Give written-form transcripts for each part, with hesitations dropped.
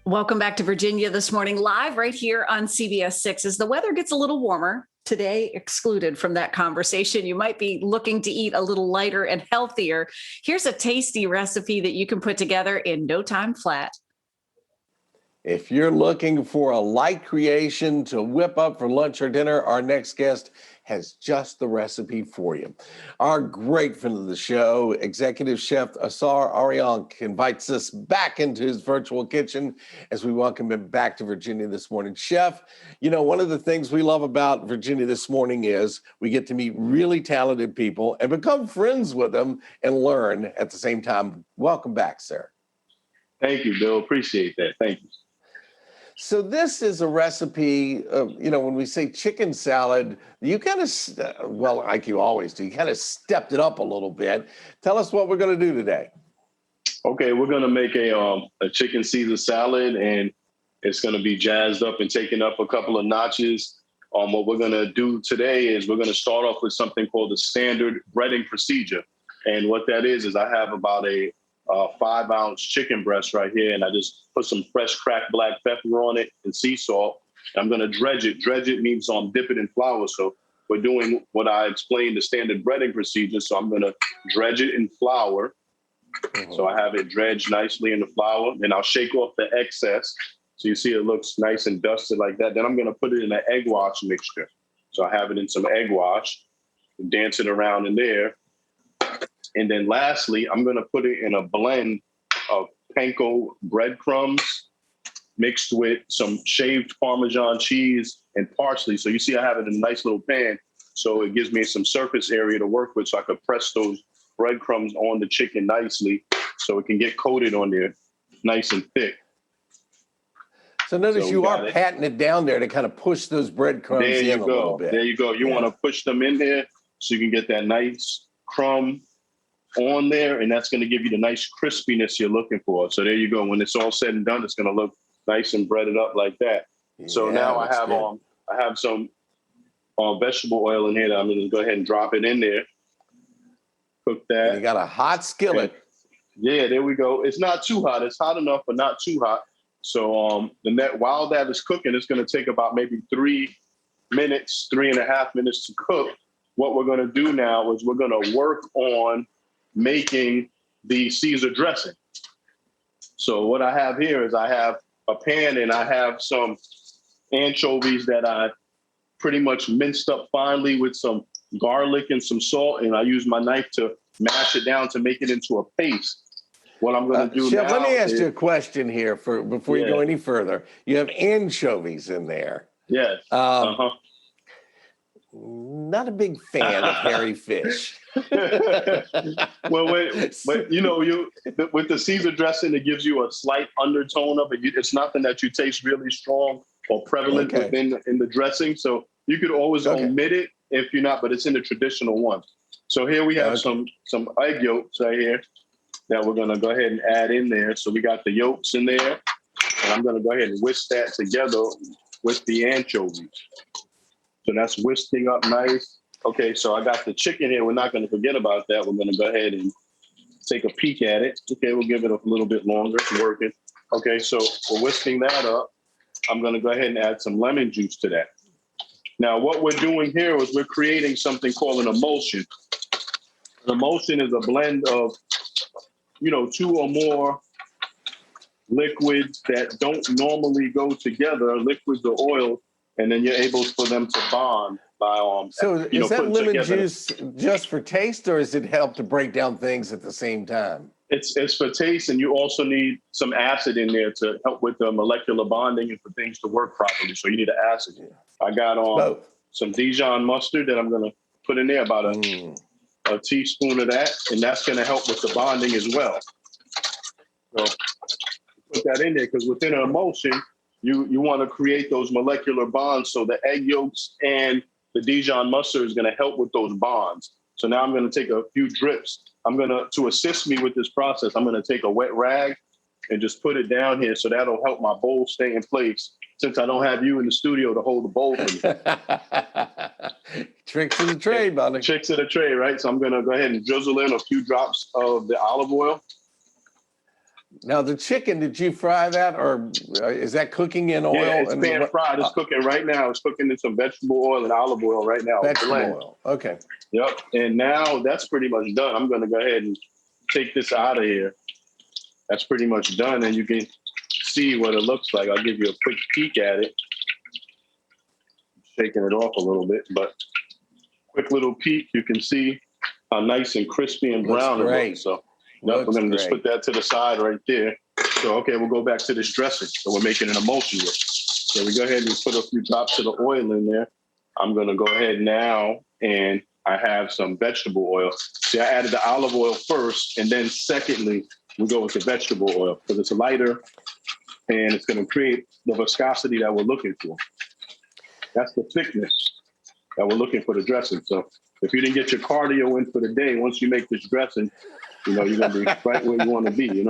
Welcome back to Virginia This Morning, live right here on CBS 6. As the weather gets a little warmer, today excluded from that conversation, you might be looking to eat a little lighter and healthier. Here's a tasty recipe that you can put together in no time flat. If you're looking for a light creation to whip up for lunch or dinner, our next guest has just the recipe for you. Our great friend of the show, Executive Chef Ausar AriAnkh, invites us back into his virtual kitchen as we welcome him back to Virginia This Morning. Chef, you know, one of the things we love about Virginia This Morning is we get to meet really talented people and become friends with them and learn at the same time. Welcome back, sir. Thank you, Bill. Appreciate that. Thank you. So this is a recipe of, when we say chicken salad, you kind of, well, like you always do, you kind of stepped it up a little bit. Tell us what we're going to do today. Okay, we're going to make a chicken Caesar salad, and it's going to be jazzed up and taken up a couple of notches. What we're going to do today is we're going to start off with something called the standard breading procedure. And what that is I have about a 5-ounce chicken breast right here, and I just put some fresh cracked black pepper on it and sea salt. I'm going to dredge it. Dredge it means dip it in flour. So we're doing what I explained, the standard breading procedure. So I'm going to dredge it in flour. So I have it dredged nicely in the flour, and I'll shake off the excess. So you see it looks nice and dusted like that. Then I'm going to put it in an egg wash mixture. So I have it in some egg wash, dance it around in there. And then lastly, I'm going to put it in a blend of panko breadcrumbs mixed with some shaved Parmesan cheese and parsley. So you see I have it in a nice little pan. So it gives me some surface area to work with so I could press those breadcrumbs on the chicken nicely so it can get coated on there nice and thick. So notice you are patting it down there to kind of push those breadcrumbs in a little bit. There you go. You want to push them in there so you can get that nice crumb on there, and that's going to give you the nice crispiness you're looking for. So there you go. When it's all said and done, it's going to look nice and breaded up like that. So now I have some vegetable oil in here that I'm going to go ahead and drop it in there. Cook that. And you got a hot skillet. Yeah, there we go. It's not too hot. It's hot enough, but not too hot. So while that is cooking, it's going to take about maybe 3.5 minutes to cook. What we're going to do now is we're going to work on making the Caesar dressing. So what I have here is I have a pan, and I have some anchovies that I pretty much minced up finely with some garlic and some salt, and I use my knife to mash it down to make it into a paste. What I'm going to do Chef, now, let me ask you a question here before you go any further. You have anchovies in there. Yes. Not a big fan of hairy fish. Well, with the Caesar dressing, it gives you a slight undertone of it. It's nothing that you taste really strong or prevalent in the dressing. So you could always omit it if you're not, but it's in the traditional one. So here we have some egg yolks right here that we're going to go ahead and add in there. So we got the yolks in there, and I'm going to go ahead and whisk that together with the anchovies. So that's whisking up nice. Okay, so I got the chicken here. We're not going to forget about that. We're going to go ahead and take a peek at it. Okay, we'll give it a little bit longer. It's working. Okay, so we're whisking that up. I'm going to go ahead and add some lemon juice to that. Now, what we're doing here is we're creating something called an emulsion. An emulsion is a blend of, 2 or more liquids that don't normally go together, liquids or oil, and then you're able for them to bond by So is that lemon juice just for taste, or does it help to break down things at the same time? It's for taste, and you also need some acid in there to help with the molecular bonding and for things to work properly. So you need an acid. I got some Dijon mustard that I'm going to put in there, about a teaspoon of that, and that's going to help with the bonding as well. So put that in there because within an emulsion, you want to create those molecular bonds. So the egg yolks and the Dijon mustard is going to help with those bonds. So now I'm going to take a few drips. To assist me with this process, I'm going to take a wet rag and just put it down here. So that'll help my bowl stay in place since I don't have you in the studio to hold the bowl for me. Tricks of the trade, buddy. Tricks of the trade, right? So I'm going to go ahead and drizzle in a few drops of the olive oil. Now, the chicken, did you fry that, or is that cooking in oil? Yeah, it's pan fried. It's uh, cooking right now. It's cooking in some vegetable oil and olive oil right now. Vegetable oil. Okay. Yep. And now that's pretty much done. I'm going to go ahead and take this out of here. That's pretty much done, and you can see what it looks like. I'll give you a quick peek at it. Shaking it off a little bit, but quick little peek. You can see how nice and crispy and brown it looks. So we're going to just put that to the side right there. So, okay, we'll go back to this dressing. So we're making an emulsion with. So we go ahead and put a few drops of the oil in there. I'm going to go ahead now, and I have some vegetable oil. See, I added the olive oil first, and then secondly, we go with the vegetable oil because it's lighter, and it's going to create the viscosity that we're looking for. That's the thickness that we're looking for the dressing. So if you didn't get your cardio in for the day, once you make this dressing, you're going to be right where you want to be, you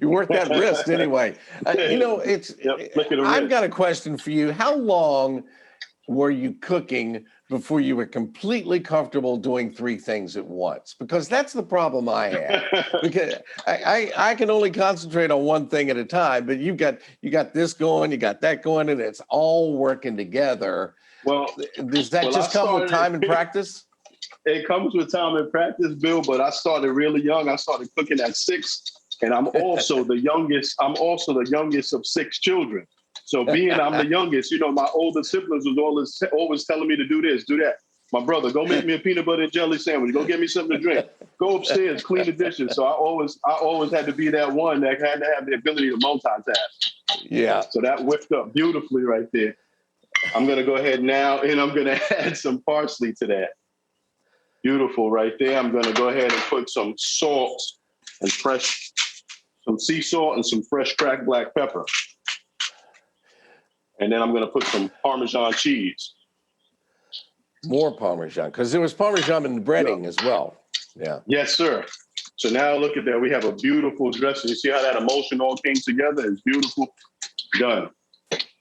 worth that risk anyway. I've got a question for you. How long were you cooking before you were completely comfortable doing three things at once? Because that's the problem I have. Because I can only concentrate on one thing at a time, but you got this going, you got that going, and it's all working together. Well, does that just come with time and practice? It comes with time and practice, Bill, but I started really young. I started cooking at 6, and I'm also the youngest. I'm also the youngest of 6 children. So being I'm the youngest, my older siblings was always telling me to do this, do that. My brother, go make me a peanut butter and jelly sandwich. Go get me something to drink. Go upstairs, clean the dishes. So I always had to be that one that had to have the ability to multitask. Yeah. So that whipped up beautifully right there. I'm going to go ahead now, and I'm going to add some parsley to that. Beautiful right there. I'm going to go ahead and put some salt and some sea salt and some fresh cracked black pepper. And then I'm going to put some Parmesan cheese. More Parmesan, because there was Parmesan in the breading as well. Yeah. Yes, sir. So now look at that. We have a beautiful dressing. You see how that emulsion all came together? It's beautiful. Done.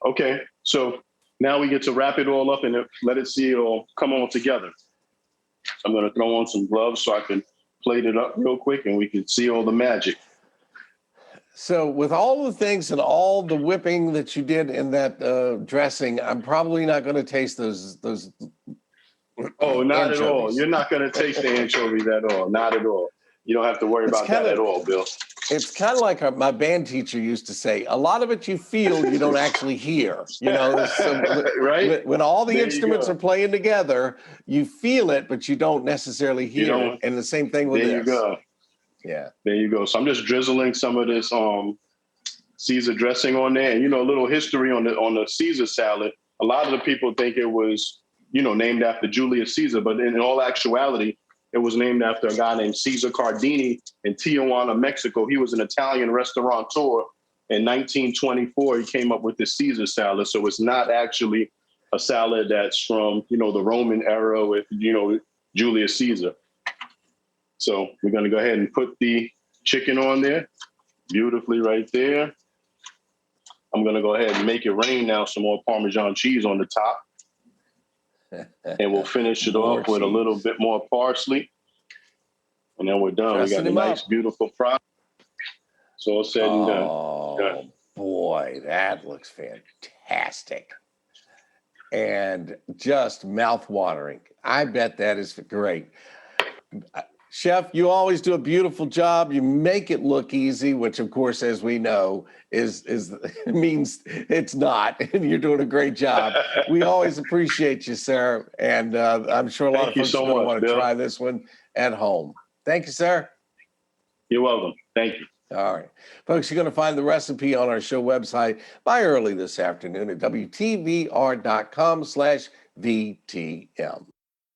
Okay. So now we get to wrap it all up and let it see it all come on together. I'm going to throw on some gloves so I can plate it up real quick and we can see all the magic. So with all the things and all the whipping that you did in that dressing, I'm probably not going to taste those. Oh, not anchovies. At all. You're not going to taste the anchovies at all. Not at all. You don't have to worry about that at all, Bill. It's kind of like my band teacher used to say, a lot of it you feel, you don't actually hear. So right? When all the instruments are playing together, you feel it, but you don't necessarily hear it. And the same thing with this. There you go. Yeah. There you go. So I'm just drizzling some of this Caesar dressing on there. And, a little history on the Caesar salad. A lot of the people think it was, named after Julius Caesar, but in all actuality, it was named after a guy named Cesar Cardini in Tijuana, Mexico. He was an Italian restaurateur. In 1924, he came up with the Caesar salad. So it's not actually a salad that's from, the Roman era with, Julius Caesar. So we're going to go ahead and put the chicken on there beautifully right there. I'm going to go ahead and make it rain now some more Parmesan cheese on the top. And we'll finish it off with a little bit more parsley. And then we're done. We got a nice, beautiful fry. So all said and done. Oh, boy, that looks fantastic. And just mouth-watering. I bet that is great. Chef, you always do a beautiful job. You make it look easy, which, of course, as we know, means it's not. And you're doing a great job. We always appreciate you, sir. And I'm sure a lot of folks are going to want to try this one at home. Thank you, sir. You're welcome. Thank you. All right. Folks, you're going to find the recipe on our show website by early this afternoon at WTVR.com/VTM.